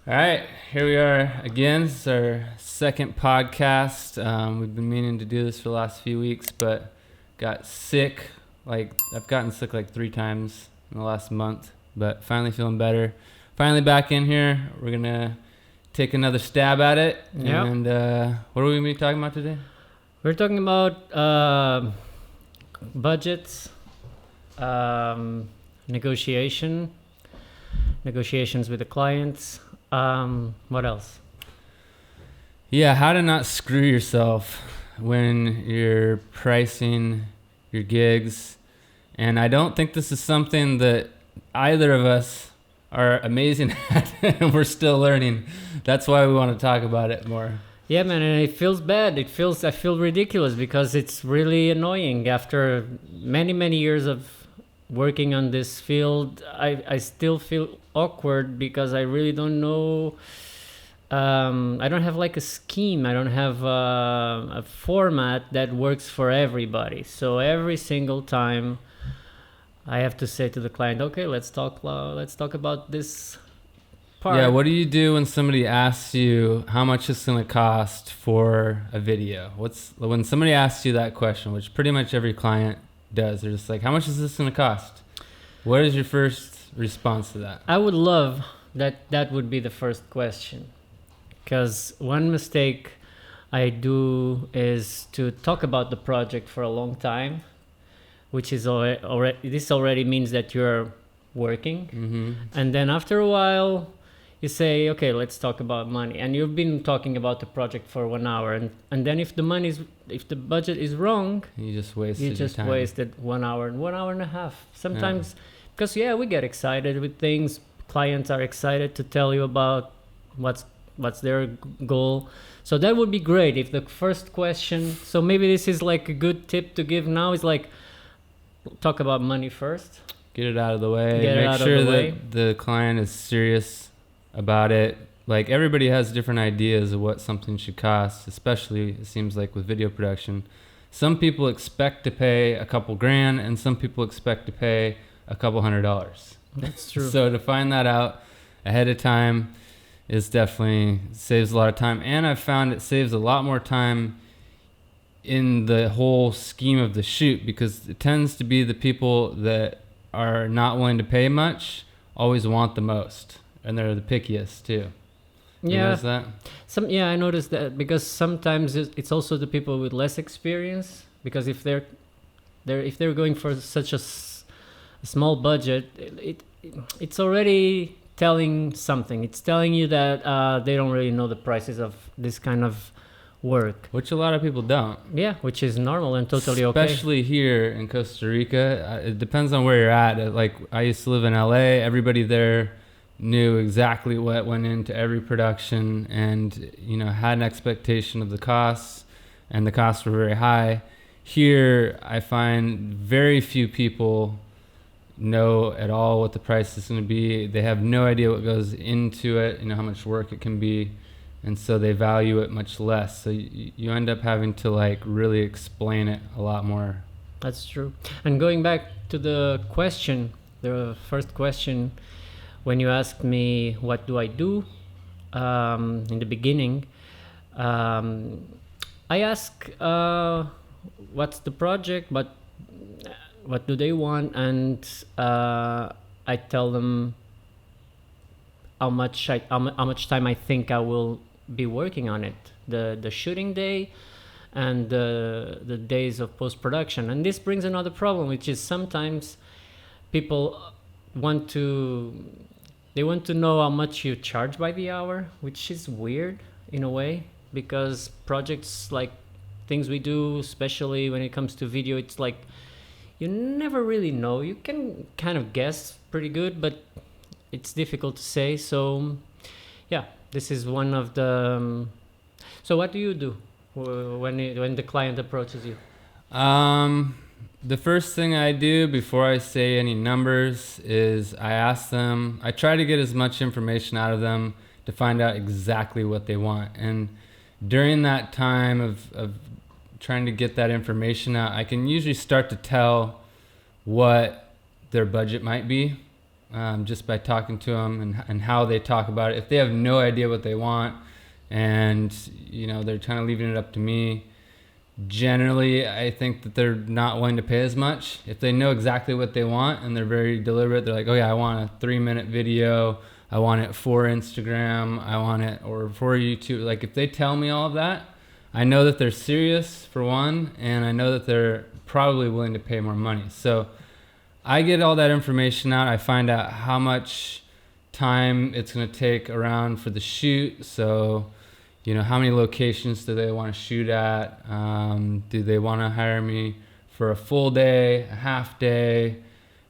All right, here we are again. This is our second podcast. We've been meaning to do this for the last few weeks, but got sick. I've gotten sick like 3 times in the last month, but finally feeling better. Finally back in here. We're gonna take another stab at it. Yep. And what are we gonna be talking about today? We're talking about budgets, negotiations with the clients. What else? Yeah, how to not screw yourself when you're pricing your gigs. And I don't think this is something that either of us are amazing at, and we're still learning. That's why we want to talk about it more. Yeah, man, and it feels bad. I feel ridiculous because it's really annoying. After many years of working on this field, I still feel awkward because I really don't know. I don't have like a scheme. I don't have a format that works for everybody. So every single time, I have to say to the client, "Okay, let's talk about this part." Yeah, what do you do when somebody asks you how much it's going to cost for a video? When somebody asks you that question, which pretty much every client does, they're just like, how much is this going to cost? What is your first response to that? I would love that would be the first question. Because one mistake I do is to talk about the project for a long time, which is already means that you're working. Mm-hmm. And then after a while, you say, okay, let's talk about money. And you've been talking about the project for 1 hour. And then if the budget is wrong, You just wasted you just your time. wasted 1 hour and 1 hour and a half. Sometimes, because we get excited with things. Clients are excited to tell you about what's their goal. So that would be great if the first question. So maybe this is like a good tip to give now. Is like talk about money first. Get it out of the way. Get it Make out of sure the way. that the client is serious about it. Like, everybody has different ideas of what something should cost, especially it seems like with video production. Some people expect to pay a couple grand, and some people expect to pay a couple $100. That's true. So to find that out ahead of time is definitely saves a lot of time. And I've found it saves a lot more time in the whole scheme of the shoot, because it tends to be the people that are not willing to pay much always want the most, and they're the pickiest too. You Yeah. notice that? I noticed that because sometimes it's also the people with less experience, because if they're going for such a small budget, it's already telling something. It's telling you that they don't really know the prices of this kind of work. Which a lot of people don't. Yeah, which is normal and totally okay. Especially here in Costa Rica. It depends on where you're at. Like, I used to live in LA. Everybody there knew exactly what went into every production, and had an expectation of the costs, and the costs were very high. Here, I find very few people know at all what the price is going to be. They have no idea what goes into it, how much work it can be, and so they value it much less. So you end up having to really explain it a lot more. That's true. And going back to the first question, when you asked me what do I do in the beginning, I ask what's the project, but what do they want, and I tell them how much time I think I will be working on it, the shooting day and the days of post-production. And this brings another problem, which is sometimes people want to know how much you charge by the hour, which is weird in a way, because projects like things we do, especially when it comes to video, it's like you never really know. You can kind of guess pretty good, but it's difficult to say. So yeah, this is one of the so what do you do when the client approaches you? The first thing I do before I say any numbers is I try to get as much information out of them to find out exactly what they want. And during that time of trying to get that information out, I can usually start to tell what their budget might be. just by talking to them and how they talk about it. If they have no idea what they want and, you know, they're kind of leaving it up to me, generally, I think that they're not willing to pay as much. If they know exactly what they want and they're very deliberate, they're like, oh yeah, I want a 3-minute video. I want it for Instagram. I want it or for YouTube. Like if they tell me all of that, I know that they're serious for one, and I know that they're probably willing to pay more money. So I get all that information out. I find out how much time it's going to take around for the shoot. So, you know, how many locations do they want to shoot at? Do they want to hire me for a full day, a half day?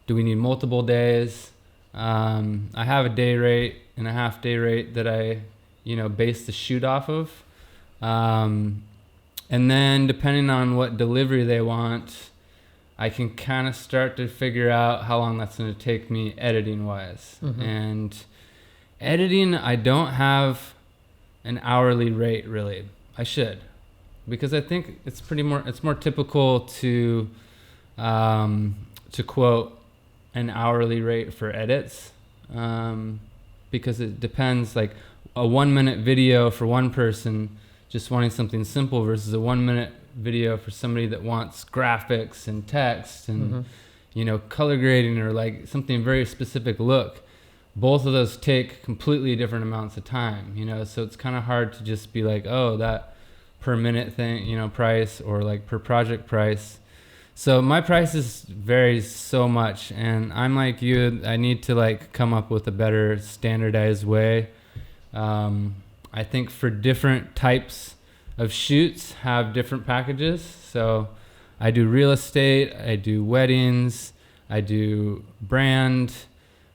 Do we need multiple days? I have a day rate and a half day rate that I, you know, base the shoot off of. And then depending on what delivery they want, I can kind of start to figure out how long that's going to take me editing wise. Mm-hmm. And editing, I don't have an hourly rate really. I should, because I think it's more typical to quote an hourly rate for edits, because it depends, like a 1-minute video for one person just wanting something simple versus a 1-minute video for somebody that wants graphics and text and mm-hmm. you know, color grading or like something very specific look. Both of those take completely different amounts of time, you know, so it's kind of hard to just be like, oh, that per minute thing, you know, price or like per project price. So my prices vary so much, and I'm like you, I need to like come up with a better standardized way. I think for different types of shoots have different packages. So I do real estate, I do weddings, I do brand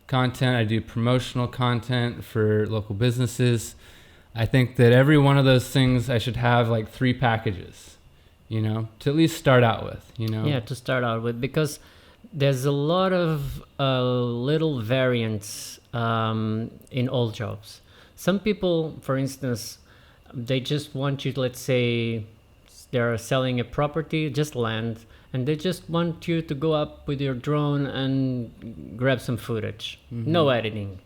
content, I do promotional content for local businesses. I think that every one of those things I should have like 3 packages, you know, to at least start out with, you know. Yeah, to start out with, because there's a lot of little variants in all jobs. Some people, for instance, they just want you to, let's say they're selling a property, just land, and they just want you to go up with your drone and grab some footage. Mm-hmm. No editing.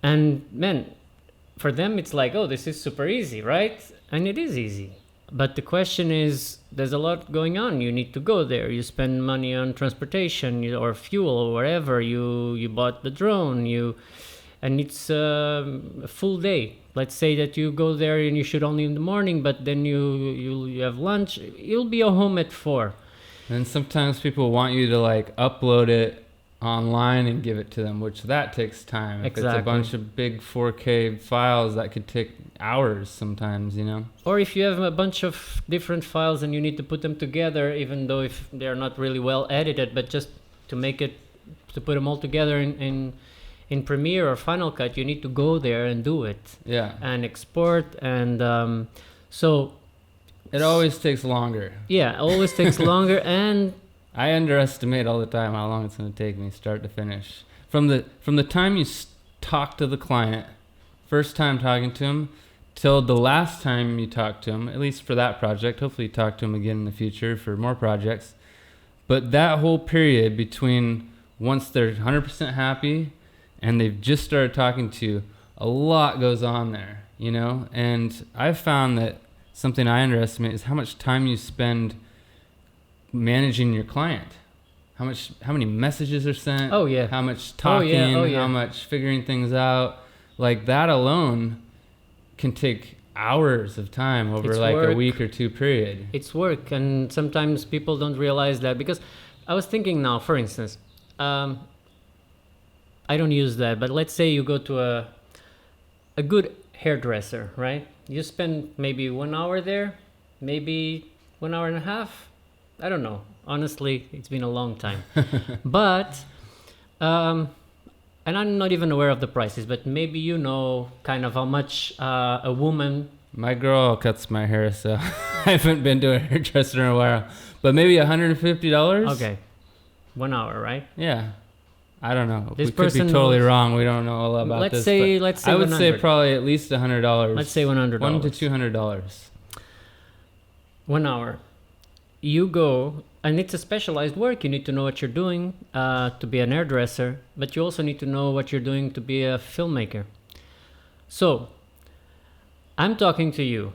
And man, for them it's like, oh, this is super easy, right? And it is easy. But the question is, there's a lot going on. You need to go there. You spend money on transportation or fuel or whatever. You bought the drone. And it's a full day. Let's say that you go there and you shoot only in the morning, but then you have lunch. You'll be home at 4. And sometimes people want you to like upload it online and give it to them, which that takes time. Exactly. If it's a bunch of big 4K files, that could take hours sometimes, you know. Or if you have a bunch of different files and you need to put them together, even though if they're not really well edited, but just to put them all together in Premiere or Final Cut, you need to go there and do it. Yeah. And export, and so it always takes longer. Yeah, it always takes longer, and I underestimate all the time how long it's going to take me start to finish. From the time you talk to the client, first time talking to him, till the last time you talk to him, at least for that project. Hopefully you talk to him again in the future for more projects. But that whole period between once they're 100% happy and they've just started talking to you, a lot goes on there, you know? And I've found that something I underestimate is how much time you spend managing your client. How many messages are sent? Oh yeah. How much talking, how much figuring things out. Like that alone can take hours of time over a week or 2 period. It's work, and sometimes people don't realize that, because I was thinking now, for instance, I don't use that, but let's say you go to a good hairdresser, right? You spend maybe 1 hour there, maybe 1 hour and a half. I don't know. Honestly, it's been a long time. But, and I'm not even aware of the prices, but maybe you know kind of how much a woman... My girl cuts my hair, so I haven't been to a hairdresser in a while. But maybe $150? Okay. 1 hour, right? Yeah. I don't know. This we could be totally wrong. We don't know all about let's this. Say I would 100. say probably at least $100. Let's say $100. $100 to $200. 1 hour. You go and it's a specialized work. You need to know what you're doing to be an hairdresser, but you also need to know what you're doing to be a filmmaker. So I'm talking to you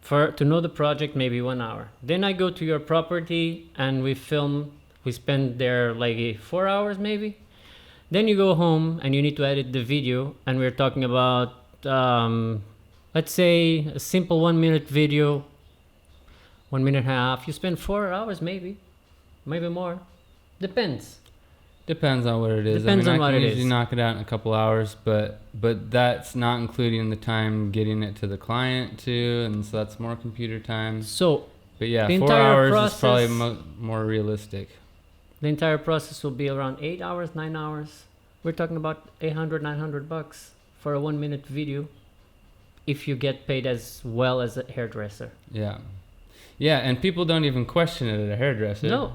to know the project, maybe 1 hour. Then I go to your property and we film. We spend there like 4 hours maybe. Then you go home and you need to edit the video, and we're talking about let's say a simple 1 minute video, 1 minute and a half. You spend 4 hours maybe more. Depends. Depends on what it is. Depends on I what can it usually is. knock it out in a couple hours, but that's not including the time getting it to the client too, and so that's more computer time. So But yeah, the 4 entire hours process- is probably more realistic. the entire process will be around 8 hours, 9 hours. We're talking about $800, $900 for a 1 minute video, if you get paid as well as a hairdresser. Yeah. Yeah, and people don't even question it at a hairdresser. No,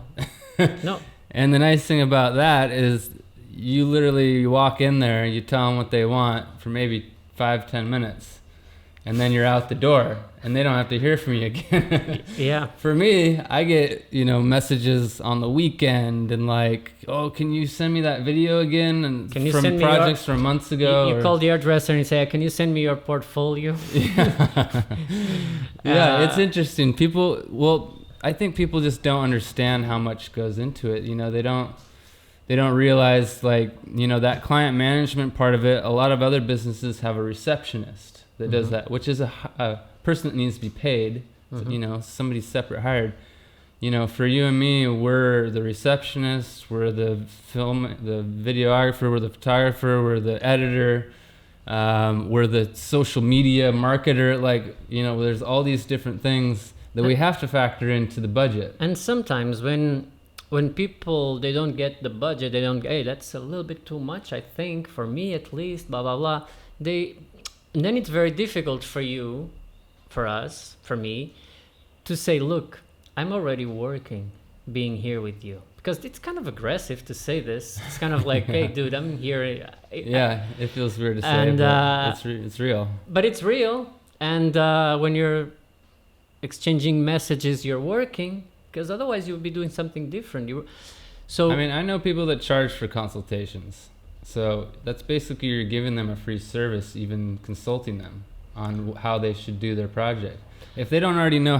no. And the nice thing about that is you literally walk in there, you tell them what they want for maybe 5-10 minutes, and then you're out the door, and they don't have to hear from you again. Yeah. For me, I get, messages on the weekend and like, oh, can you send me that video again? And Can you from send me projects from months ago. You call the hairdresser and you say, can you send me your portfolio? Yeah, it's interesting. I think people just don't understand how much goes into it. They don't realize that client management part of it. A lot of other businesses have a receptionist that does that, which is a person that needs to be paid. Somebody separate hired. For you and me, we're the receptionist, we're the videographer, we're the photographer, we're the editor, we're the social media marketer. There's all these different things that we have to factor into the budget. And sometimes when people, they don't get the budget, they don't, hey, that's a little bit too much, I think, for me at least, blah, blah, blah. And then it's very difficult for you, for us, for me, to say, look, I'm already working, being here with you. Because it's kind of aggressive to say this. It's kind of like, hey, dude, I'm here. Yeah, it feels weird to say, And, but it's real. But it's real. And when you're exchanging messages, you're working, because otherwise you'll be doing something different. I know people that charge for consultations. So that's basically you're giving them a free service, even consulting them on how they should do their project. If they don't already know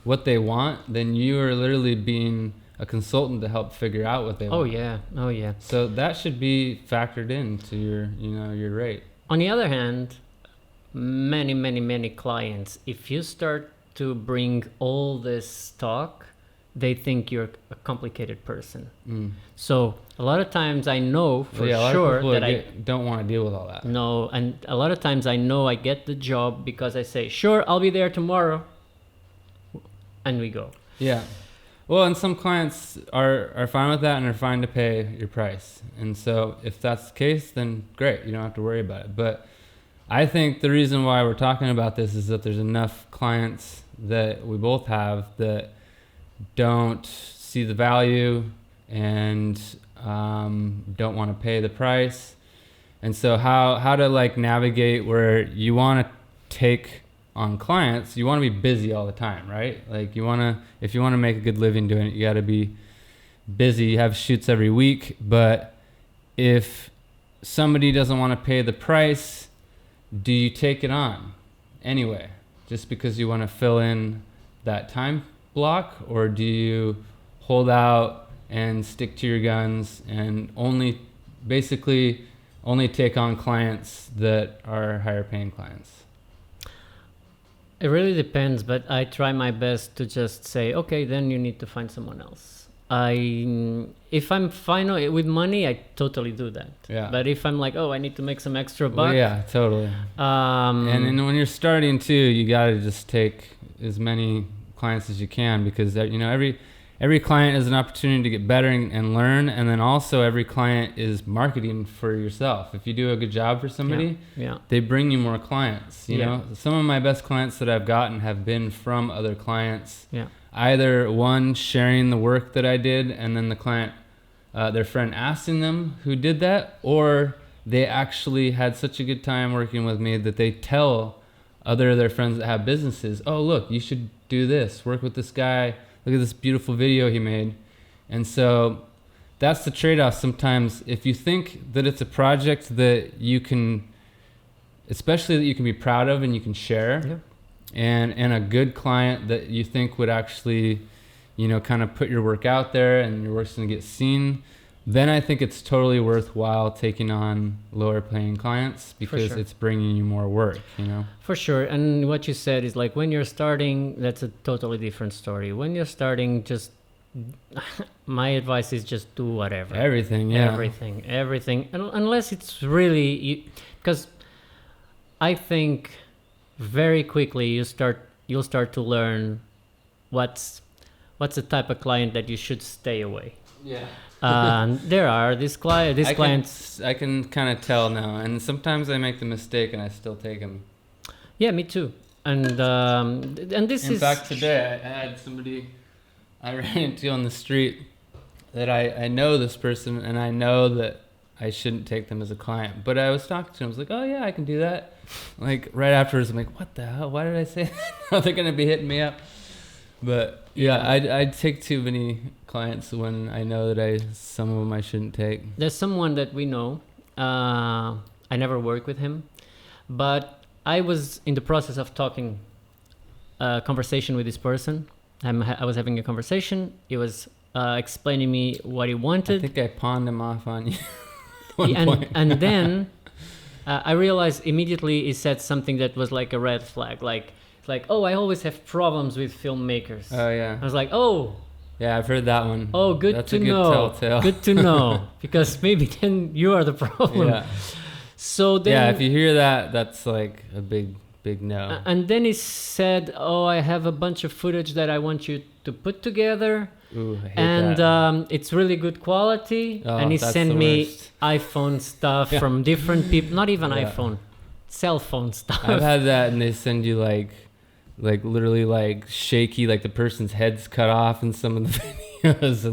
what they want, then you are literally being a consultant to help figure out what they want. Oh yeah. So that should be factored into your rate. On the other hand, many clients, if you start to bring all this talk, they think you're a complicated person. So a lot of times I know for sure that I don't want to deal with all that. No, and a lot of times I know I get the job because I say, sure, I'll be there tomorrow, and we go. Yeah. Well, and some clients are fine with that and are fine to pay your price. And so if that's the case, then great, you don't have to worry about it. But I think the reason why we're talking about this is that there's enough clients that we both have that don't see the value and don't want to pay the price. And so how to navigate where you want to take on clients, you want to be busy all the time, right? If you want to make a good living doing it, you got to be busy. You have shoots every week, but if somebody doesn't want to pay the price, do you take it on anyway, just because you want to fill in that time block, or do you hold out and stick to your guns and only take on clients that are higher paying clients? It really depends, but I try my best to just say, okay, then you need to find someone else. If I'm fine with money, I totally do that. Yeah. But if I'm like, oh, I need to make some extra buck. Well, yeah, totally. And then when you're starting too, you got to just take as many clients as you can, because every client is an opportunity to get better and learn, and then also every client is marketing for yourself. If you do a good job for somebody, they bring you more clients. You know, some of my best clients that I've gotten have been from other clients. Yeah. Either one sharing the work that I did, and then the client, their friend asking them who did that, or they actually had such a good time working with me that they tell other of their friends that have businesses, oh, look, you should do this, work with this guy look at this beautiful video he made. And so that's the trade-off sometimes. If you think that it's a project that you can, especially that you can be proud of and you can share, and a good client that you think would actually, you know, kind of put your work out there and your work's going to get seen, then I think it's totally worthwhile taking on lower paying clients because it's bringing you more work, you know? For sure. And what you said is like when you're starting, that's a totally different story. When you're starting, just my advice is just do whatever. Everything. Unless it's really, because I think very quickly you'll start to learn what's the type of client that you should stay away. Yeah. There are these clients. I can kind of tell now, and sometimes I make the mistake and I still take them. Yeah, me too. And this is. In fact, today I had somebody I ran into on the street that I know this person, and I know that I shouldn't take them as a client. But I was talking to him. I was like, oh, yeah, I can do that. Like, right afterwards, I'm like, what the hell? Why did I say that? They're going to be hitting me up. But, yeah, I'd take too many clients when I know that some of them I shouldn't take. There's someone that we know. I never worked with him. But I was in the process of talking a conversation with this person. I was having a conversation. He was explaining me what he wanted. I think I pawned him off on you. And then I realized immediately he said something that was like a red flag. Like, oh, I always have problems with filmmakers. Oh, yeah. I was like, oh. Yeah, I've heard that one. Oh, good That's to a good know. Telltale. Good to know. Because maybe then you are the problem. Yeah. So then. Yeah, if you hear that, that's like a big no. And then he said, oh, I have a bunch of footage that I want you to put together. Ooh, I hate and that. It's really good quality. Oh, and he that's sent the me worst. iPhone stuff from different people. Not even iPhone. Cell phone stuff. I've had that, and they send you like literally like shaky, like the person's head's cut off in some of the videos,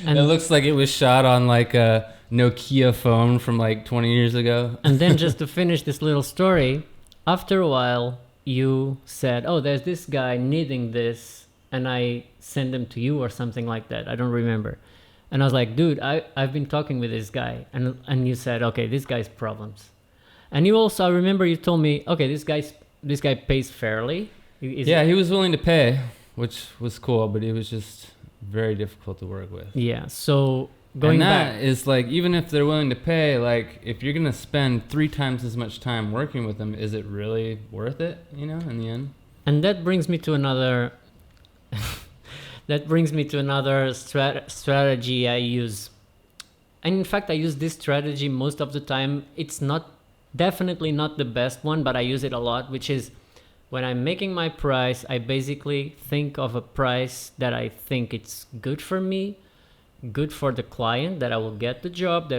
and it looks like it was shot on like a Nokia phone from like 20 years ago. And then just to finish this little story, after a while you said, oh, there's this guy needing this, and I send them to you or something like that. I don't remember. And I was like, dude, I've been talking with this guy, and you said, okay, this guy's problems. And you also, I remember you told me, okay, this guy pays fairly. He was willing to pay, which was cool, but it was just very difficult to work with. Yeah, so going back. That is like, even if they're willing to pay, like if you're going to spend 3 times as much time working with them, is it really worth it, you know, in the end? And that brings me to another strategy I use. And in fact, I use this strategy most of the time. It's definitely not the best one, but I use it a lot, which is when I'm making my price, I basically think of a price that I think it's good for me, good for the client, that I will get the job,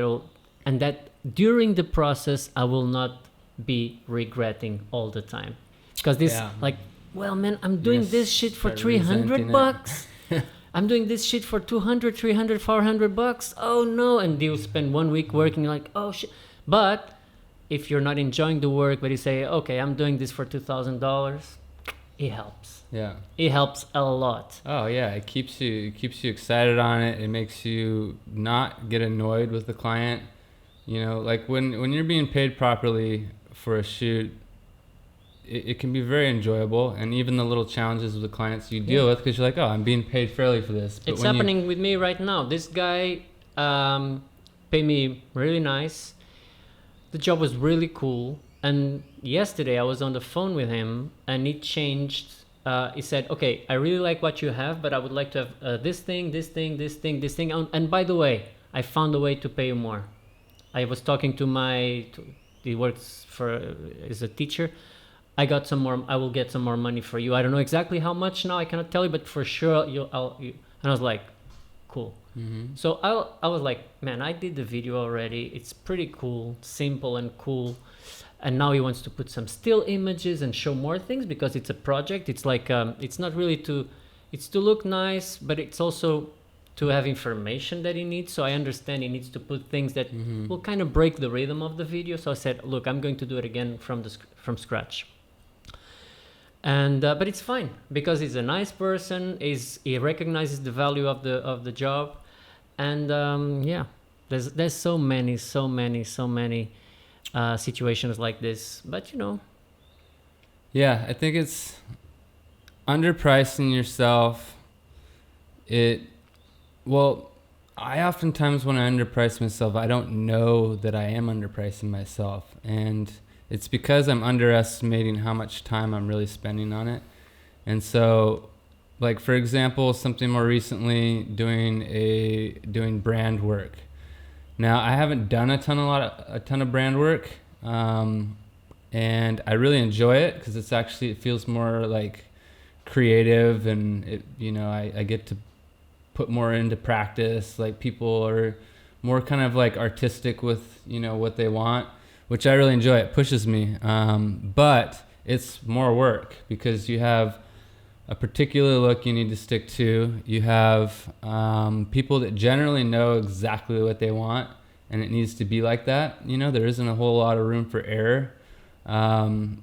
and that during the process, I will not be regretting all the time. Because well, man, I'm doing this shit for $300. I'm doing this shit for $200, $300, $400. Oh no. And you spend 1 week working like, oh shit. But if you're not enjoying the work, but you say, okay, I'm doing this for $2,000, it helps. Yeah. It helps a lot. Oh yeah, it keeps you excited on it. It makes you not get annoyed with the client. You know, like when you're being paid properly for a shoot, it can be very enjoyable, and even the little challenges with the clients you deal with, because you're like, oh, I'm being paid fairly for this. But it's happening with me right now. This guy paid me really nice. The job was really cool. And yesterday I was on the phone with him, and he changed. He said, okay, I really like what you have, but I would like to have this thing. And by the way, I found a way to pay you more. I was talking to he works as a teacher. I will get some more money for you. I don't know exactly how much now. I cannot tell you, but for sure and I was like, cool. Mm-hmm. So I was like, man, I did the video already. It's pretty cool, simple and cool. And now he wants to put some still images and show more things, because it's a project. It's like, it's not really it's to look nice, but it's also to have information that he needs. So I understand he needs to put things that will kind of break the rhythm of the video. So I said, look, I'm going to do it again from scratch. And but it's fine because he's a nice person. He recognizes the value of the job, and yeah, there's so many situations like this. But you know, Yeah, I think it's underpricing yourself. Well, I oftentimes when I underprice myself, I don't know that I am underpricing myself, and it's because I'm underestimating how much time I'm really spending on it. And so, like for example, something more recently, doing brand work. Now, I haven't done a ton of brand work, and I really enjoy it because it feels more like creative, and I get to put more into practice. Like people are more kind of like artistic with what they want, which I really enjoy. It pushes me, but it's more work because you have a particular look you need to stick to. You have people that generally know exactly what they want, and it needs to be like that. There isn't a whole lot of room for error,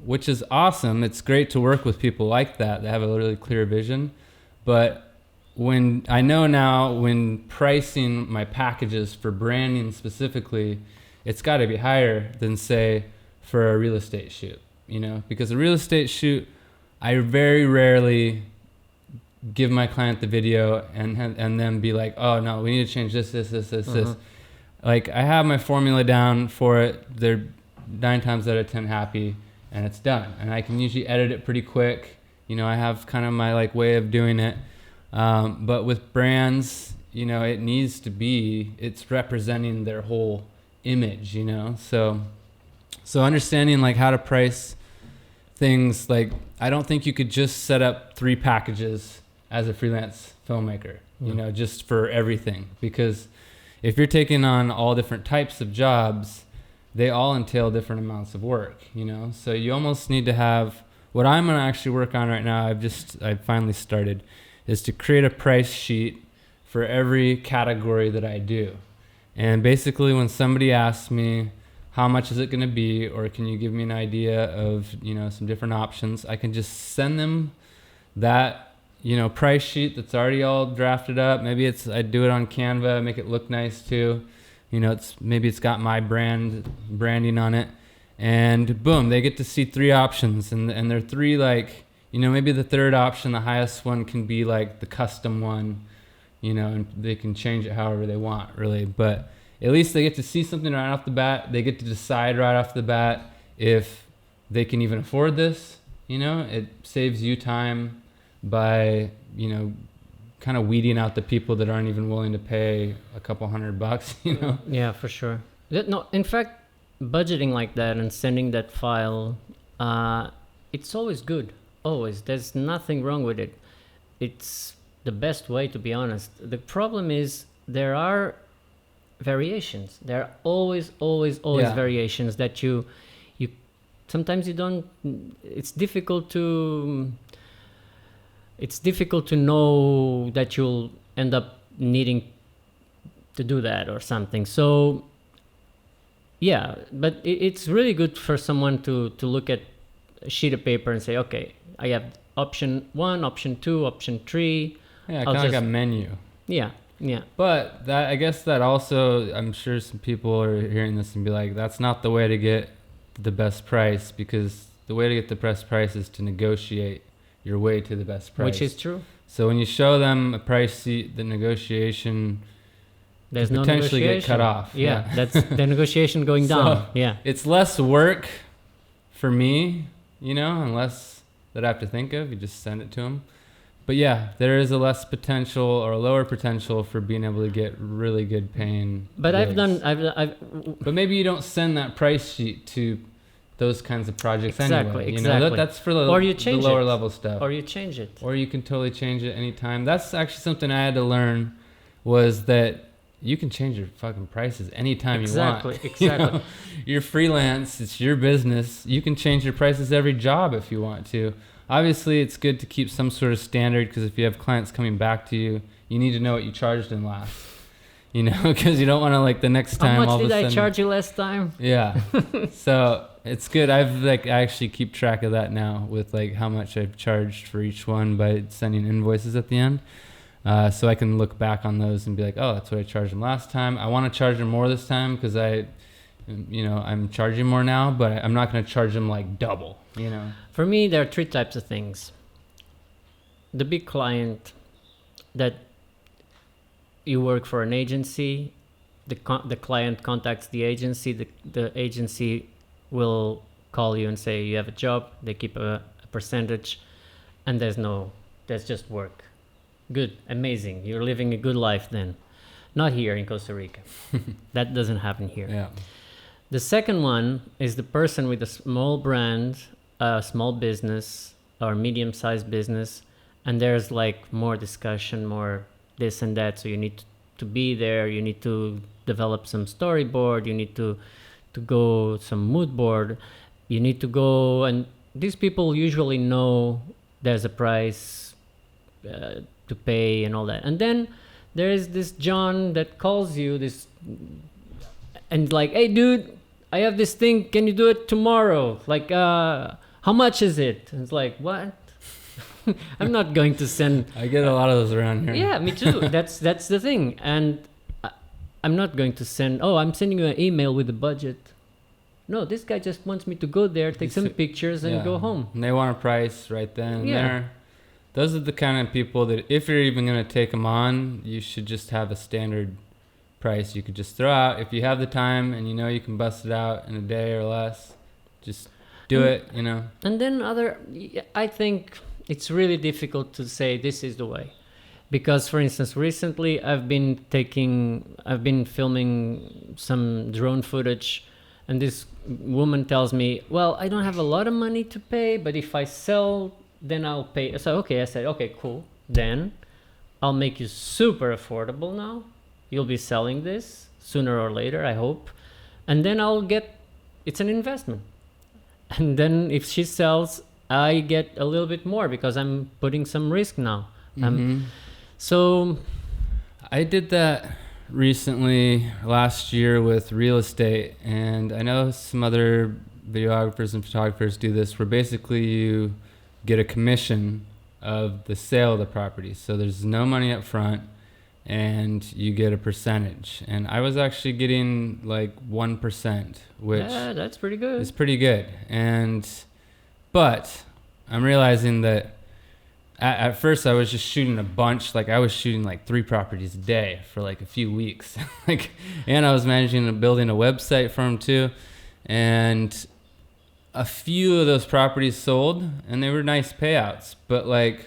which is awesome. It's great to work with people like that have a really clear vision. But when I know now, when pricing my packages for branding specifically, it's got to be higher than say for a real estate shoot, because a real estate shoot, I very rarely give my client the video and then be like, oh no, we need to change this. Like I have my formula down for it. They're 9 times out of 10 happy, and it's done. And I can usually edit it pretty quick. I have kind of my like way of doing it. But with brands, it needs to be, it's representing their whole image, so understanding like how to price things. Like I don't think you could just set up 3 packages as a freelance filmmaker, just for everything, because if you're taking on all different types of jobs, they all entail different amounts of work, so you almost need to have, what I'm going to actually work on right now, I've finally started, is to create a price sheet for every category that I do. And basically when somebody asks me, how much is it going to be, or can you give me an idea of, some different options, I can just send them that, price sheet that's already all drafted up. Maybe I do it on Canva, make it look nice too. Maybe it's got my branding on it, and boom, they get to see 3 options, and they're 3 like, maybe the third option, the highest one, can be like the custom one, and they can change it however they want, really. But at least they get to see something right off the bat. They get to decide right off the bat if they can even afford this. It saves you time by, kind of weeding out the people that aren't even willing to pay a couple $100, Yeah, for sure. No, in fact, budgeting like that and sending that file, it's always good. Always. There's nothing wrong with it. It's the best way, to be honest. The problem is there are variations. There are always variations that you sometimes you don't, it's difficult to know that you'll end up needing to do that or something. So yeah, but it's really good for someone to look at a sheet of paper and say, okay, I have option 1, option 2, option 3. Yeah, kind of like a menu. Yeah. But I guess that also, I'm sure some people are hearing this and be like, that's not the way to get the best price, because the way to get the best price is to negotiate your way to the best price. Which is true. So when you show them a price sheet, the negotiation there's could no potentially negotiation. Get cut off. Yeah, that's the negotiation going down. Yeah. It's less work for me, and less that I have to think of. You just send it to them. But yeah, there is a less potential or a lower potential for being able to get really good paying. But gigs. I've But maybe you don't send that price sheet to those kinds of projects anyway. Exactly. That's for the lower level stuff. Or you change it. Or you can totally change it anytime. That's actually something I had to learn, was that you can change your fucking prices anytime you want. Exactly. You're freelance. It's your business. You can change your prices every job if you want to. Obviously, it's good to keep some sort of standard, because if you have clients coming back to you, you need to know what you charged them last. you know, because you don't want to like the next How time. much all did of a I sudden, charge you last time? Yeah. So it's good. I actually keep track of that now with like how much I've charged for each one by sending invoices at the end. So I can look back on those and be like, oh, that's what I charged them last time. I want to charge them more this time because I'm charging more now, but I'm not going to charge them like double, you know. For me, there are three types of things. The big client that you work for an agency, the client contacts the agency, the agency will call you and say you have a job, they keep a percentage, and there's just work. Good, amazing, you're living a good life then. Not here in Costa Rica. That doesn't happen here. Yeah. The second one is the person with a small brand, a small business or medium-sized business, and there's like more discussion, more this and that, so you need to be there, you need to develop some storyboard, you need to go some mood board, you need to go, and these people usually know there's a price to pay and all that. And then there is this John that calls you and like, hey dude, I have this thing, can you do it tomorrow? Like, how much is it? And it's like, what? I'm not going to send. I get a lot of those around here. Yeah, me too. That's the thing. And I'm not going to send, oh, I'm sending you an email with the budget. No, this guy just wants me to go there, take some pictures and go home. And they want a price right then and Yeah. there. Those are the kind of people that if you're even going to take them on, you should just have a standard price you could just throw out. If you have the time and you know you can bust it out in a day or less, just do it, you know. And then I think it's really difficult to say this is the way. Because, for instance, recently I've been filming some drone footage, and this woman tells me, well, I don't have a lot of money to pay, but if I sell, then I'll pay. So, okay, I said, okay, cool. Then I'll make you super affordable now. You'll be selling this sooner or later, I hope. And then it's an investment. And then if she sells, I get a little bit more because I'm putting some risk now. So I did that recently last year with real estate, and I know some other videographers and photographers do this where basically you get a commission of the sale of the property. So there's no money up front and you get a percentage. And I was actually getting like 1%, which that's pretty good. is pretty good. But I'm realizing that at first I was just shooting a bunch, like I was shooting like 3 properties a day for like a few weeks. And I was managing and building a website for them too. And a few of those properties sold and they were nice payouts, but like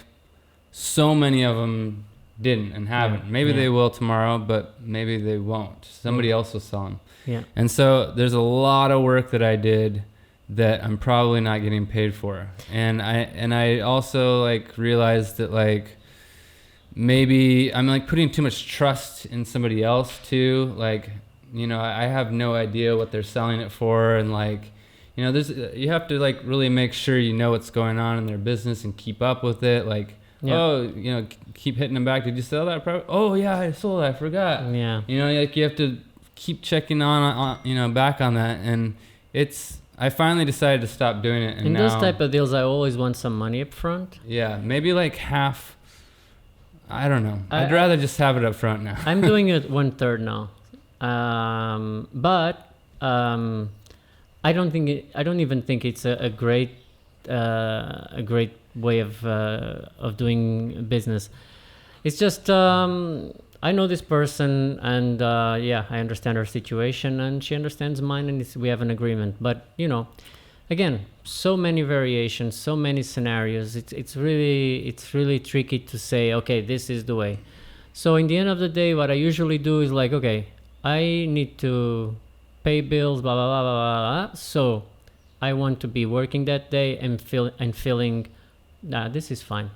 so many of them didn't and haven't. Maybe they will tomorrow, but maybe they won't. Somebody else will sell them. Yeah. And so there's a lot of work that I did that I'm probably not getting paid for. And I also like realized that like maybe I'm like putting too much trust in somebody else too. Like, you know, I have no idea what they're selling it for, and like, you know, you have to like really make sure you know what's going on in their business and keep up with it. Like, oh, you know, keep hitting them back. Did you sell that property? Oh yeah, I sold it. I forgot. Yeah. You know, like you have to keep checking on you know, back on that. And I finally decided to stop doing it. And in now, those type of deals, I always want some money up front. Yeah, maybe like half. I don't know. I'd rather just have it up front now. I'm doing it 1/3 now. But I don't even think it's a great way of doing business. It's just I know this person, and I understand her situation, and she understands mine, and we have an agreement. But you know, again, so many variations, so many scenarios. It's really tricky to say, okay, this is the way. So in the end of the day, what I usually do is like, okay, I need to pay bills, blah blah blah blah blah. So I want to be working that day and feeling, this is fine,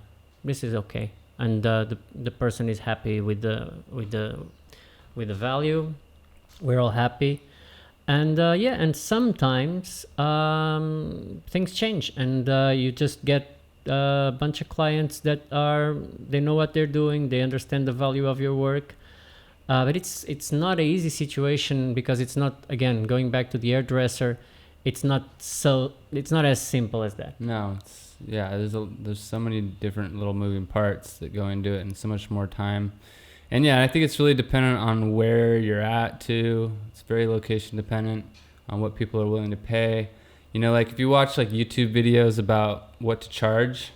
this is okay, and the person is happy with the value. We're all happy, and and sometimes things change, and you just get a bunch of clients that they know what they're doing, they understand the value of your work, But it's not an easy situation because it's not, again, going back to the hairdresser, it's not as simple as that. No, there's so many different little moving parts that go into it, and so much more time. And yeah, I think it's really dependent on where you're at too. It's very location dependent on what people are willing to pay. You know, like if you watch like YouTube videos about what to charge,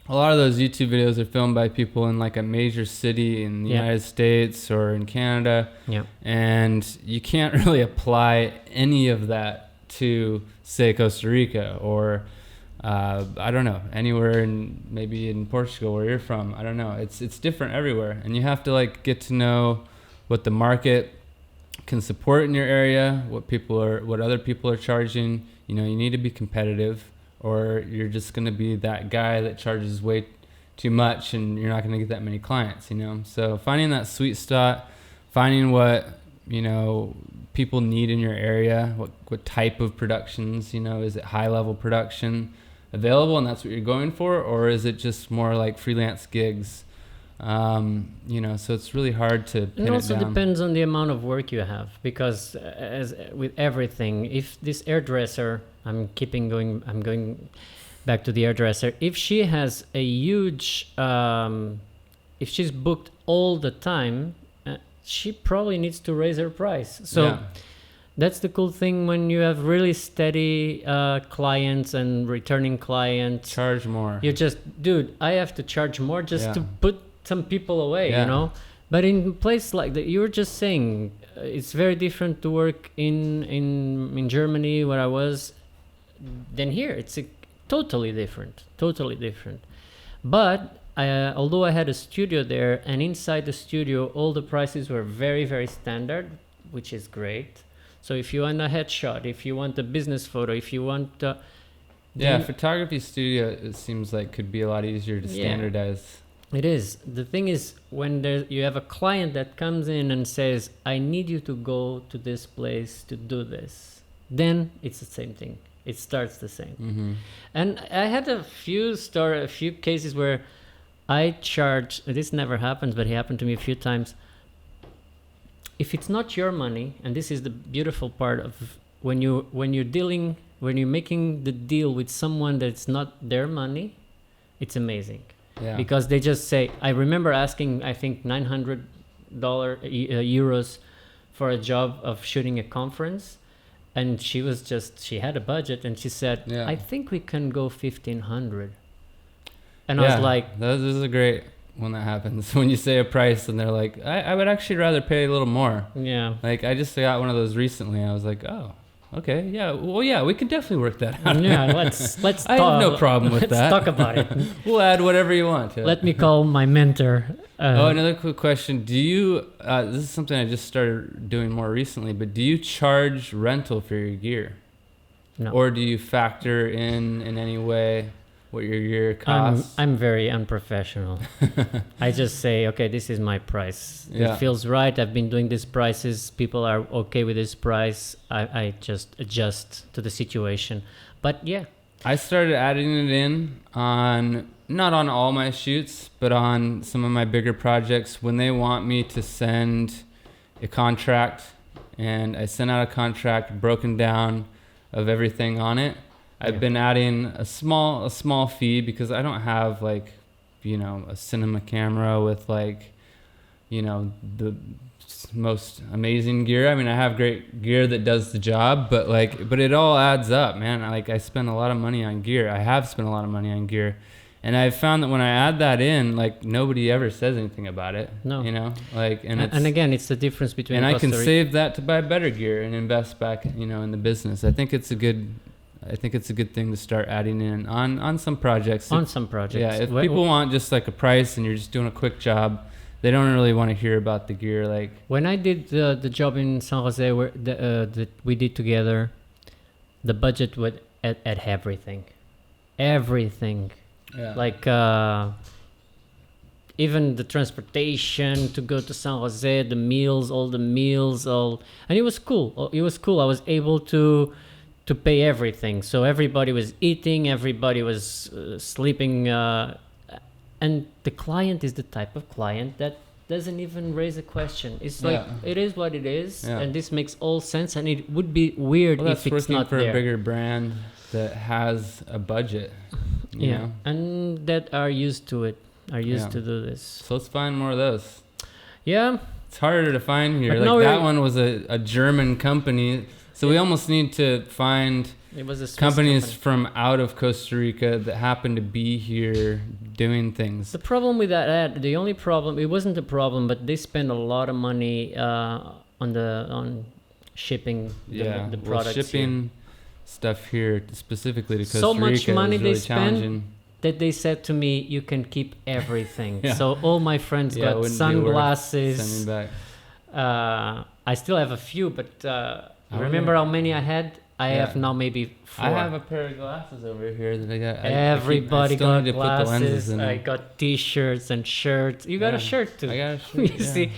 a lot of those YouTube videos are filmed by people in like a major city in the United States or in Canada. Yeah. And you can't really apply any of that to, say, Costa Rica or I don't know, anywhere maybe in Portugal where you're from. I don't know. It's different everywhere, and you have to like get to know what the market can support in your area, what other people are charging. You know, you need to be competitive, or you're just going to be that guy that charges way too much, and you're not going to get that many clients. You know, so finding that sweet spot, finding what people need in your area, what type of productions. You know, is it high level production available and that's what you're going for, or is it just more like freelance gigs? So it's really hard to pin it down. It also depends on the amount of work you have, because as with everything, if this hairdresser, I'm going back to the hairdresser, if she has a huge if she's booked all the time, she probably needs to raise her price. So that's the cool thing when you have really steady clients and returning clients. Charge more. You're just, dude, I have to charge more just to put some people away, you know? But in place like that, you were just saying, it's very different to work in Germany where I was than here. It's totally different. But although I had a studio there, and inside the studio, all the prices were very, very standard, which is great. So if you want a headshot, if you want a business photo, if you want... photography studio, it seems like could be a lot easier to standardize. It is. The thing is, when you have a client that comes in and says, I need you to go to this place to do this, then it's the same thing. It starts the same. Mm-hmm. And I had a few cases where I charge, this never happens, but it happened to me a few times. If it's not your money, and this is the beautiful part of when you're making the deal with someone that's not their money, it's amazing. Yeah. Because they just say, I remember asking, I think $900 euros for a job of shooting a conference, and she had a budget, and she said, I think we can go 1,500. And I was like, this is a great when that happens, when you say a price and they're like, I would actually rather pay a little more. Yeah. Like I just got one of those recently. I was like, oh, okay. Yeah. Well, yeah, we can definitely work that out. Yeah. Let's talk. I have no problem with that. Let's talk about it. We'll add whatever you want to it. Let me call my mentor. Another quick question. Do you, this is something I just started doing more recently, but do you charge rental for your gear? No. Or do you factor in any way what your gear costs? I'm very unprofessional. I just say, okay, this is my price. Yeah. It feels right. I've been doing these prices. People are okay with this price. I just adjust to the situation. But yeah. I started adding it in not on all my shoots, but on some of my bigger projects when they want me to send a contract, and I send out a contract broken down of everything on it. I've been adding a small fee because I don't have a cinema camera with the most amazing gear. I mean, I have great gear that does the job, but it all adds up, man. I spend a lot of money on gear. I have spent a lot of money on gear, and I've found that when I add that in, nobody ever says anything about it. No, and again, it's the difference between. And I can save that to buy better gear and invest back, in the business. I think it's a good thing to start adding in on some projects. On some projects. Yeah, if people want just a price and you're just doing a quick job, they don't really want to hear about the gear. When I did the job in San Jose where that we did together, the budget would at everything. Yeah. Even the transportation to go to San Jose, the meals, and it was cool. I was able to pay everything. So everybody was eating, everybody was sleeping, and the client is the type of client that doesn't even raise a question. It's Yeah. like it is what it is, Yeah. and this makes all sense. And it would be weird Well, if that's it's working not for there. a bigger brand that has a budget. You know? And that are used to it, are used Yeah. to do this. So let's find more of those. Yeah, It's harder to find here. But no, Like that we're- one was a German company. So we almost need to find it was a Swiss companies company. from out of Costa Rica that happen to be here doing things. The problem with that ad, the only problem, it wasn't a problem, but they spend a lot of money on shipping the well, products shipping stuff here specifically to Costa So Rica much money is really they spend. challenging. that they said to me, you can keep everything. Yeah. So all my friends Yeah, it got wouldn't be worth sunglasses. Sending back. I still have a few, but I remember wonder- how many I had? I Yeah. have now maybe 4. I have a pair of glasses over here that I got. Everybody I still got need to put the lenses glasses. in I them. got T-shirts and shirts. You got a Yeah. shirt too. I got a shirt. You see?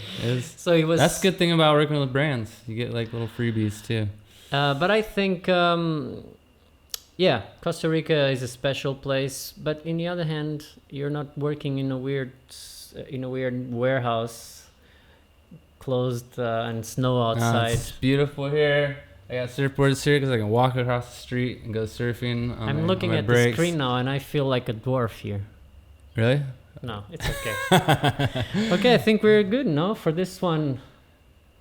So it was. That's the good thing about working with brands. You get like little freebies too. But I think, Costa Rica is a special place. But in the other hand, you're not working in a weird warehouse, closed and snow outside. It's beautiful here. I got surfboards here because I can walk across the street and go surfing. On I'm my, looking on my at breaks. the screen now, and I feel like a dwarf here. Really? No, it's okay. Okay, I think we're good, no, for this one.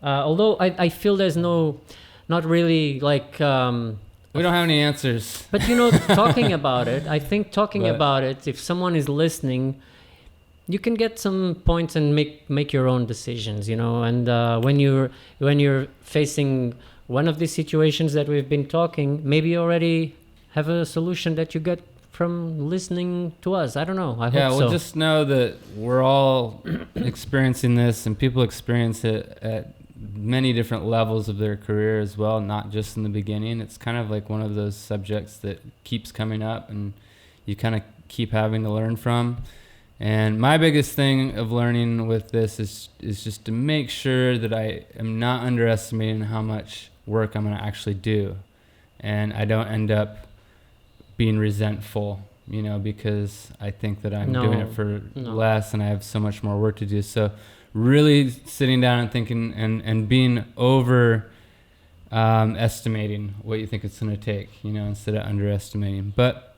Although I feel there's not really like. We don't have any answers. But talking about it, I think talking But- about it, if someone is listening, you can get some points and make your own decisions, And when you're facing one of these situations that we've been talking, maybe you already have a solution that you get from listening to us. I don't know. I hope so. Well, just know that we're all experiencing this, and people experience it at many different levels of their career as well, not just in the beginning. It's kind of like one of those subjects that keeps coming up, and you kind of keep having to learn from. And my biggest thing of learning with this is just to make sure that I am not underestimating how much work I'm going to actually do, and I don't end up being resentful, because I think that I'm doing it for less and I have so much more work to do. So really sitting down and thinking and being over estimating what you think it's going to take, instead of underestimating. But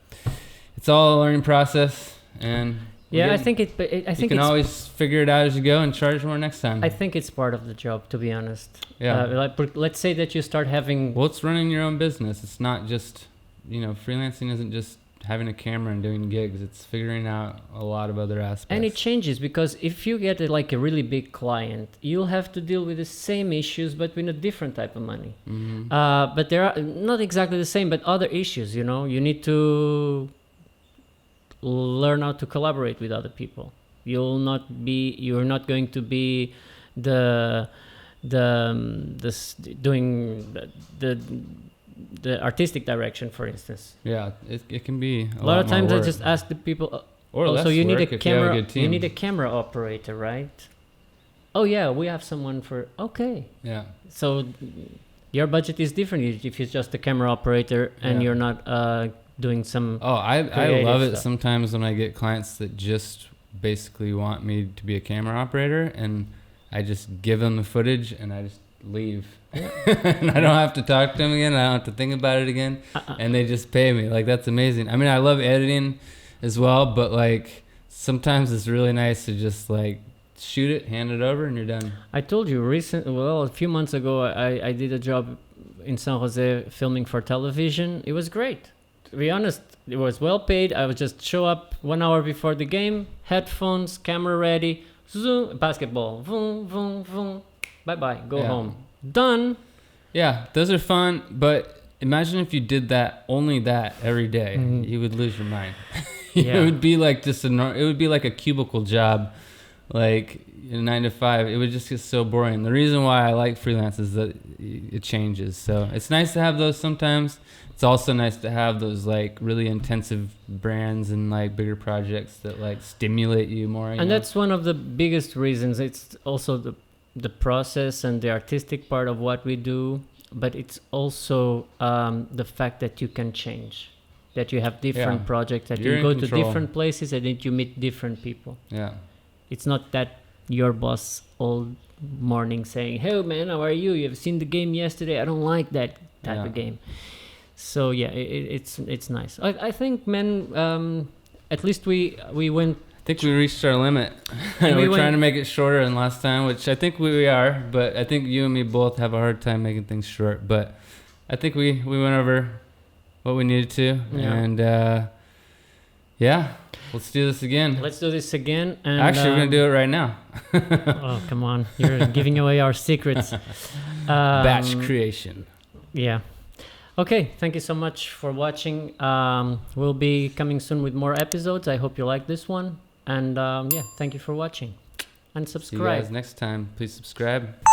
it's all a learning process, and I think you can always figure it out as you go and charge more next time. I think it's part of the job, to be honest. Yeah. Let's say that you start having. Well, it's running your own business. It's not just, freelancing isn't just having a camera and doing gigs. It's figuring out a lot of other aspects. And it changes, because if you get a really big client, you'll have to deal with the same issues, but with a different type of money. Mm-hmm. But they are not exactly the same, but other issues. You need to learn how to collaborate with other people. You're not going to be doing the artistic direction, for instance. Yeah, it can be A lot of times more I work. just ask the people. Or less so you need work a if you have camera. a good team. You need a camera operator, right? Oh yeah, we have someone for. Okay. Yeah. So your budget is different if you're just a camera operator and Yeah. you're not doing some. Oh, I creative love it stuff. sometimes when I get clients that just basically want me to be a camera operator, and I just give them the footage and I just leave. And I don't have to talk to them again. I don't have to think about it again. And they just pay me. Like, that's amazing. I mean, I love editing as well, but like sometimes it's really nice to just like shoot it, hand it over, and you're done. I told you a few months ago, I did a job in San Jose filming for television. It was great. To be honest, it was well paid. I would just show up 1 hour before the game, headphones, camera ready, zoom, basketball, vroom, vroom, vroom, bye-bye, go home. Done. Yeah, those are fun, but imagine if you did only that every day. Mhm. You would lose your mind. Yeah. It would be like it would be like a cubicle job, like 9 to 5. It would just get so boring. The reason why I like freelance is that it changes. So it's nice to have those sometimes. It's also nice to have those like really intensive brands and like bigger projects that like stimulate you more. And that's one of the biggest reasons. It's also the process and the artistic part of what we do, but it's also the fact that you can change, that you have different projects, that You're you go in to control. different places and that you meet different people. Yeah. It's not that your boss all morning saying, "Hey man, how are you? You've seen the game yesterday. I don't like that type of game." So yeah, it's nice. I think, man. At least we went. I think we reached our limit. And We're trying to make it shorter than last time, which I think we are. But I think you and me both have a hard time making things short. But I think we went over what we needed to, and let's do this again. Let's do this again. And, actually, we're gonna do it right now. Oh, come on! You're giving away our secrets. Batch creation. Yeah. Okay, thank you so much for watching. We'll be coming soon with more episodes. I hope you like this one. And thank you for watching. And subscribe. See you guys next time. Please subscribe.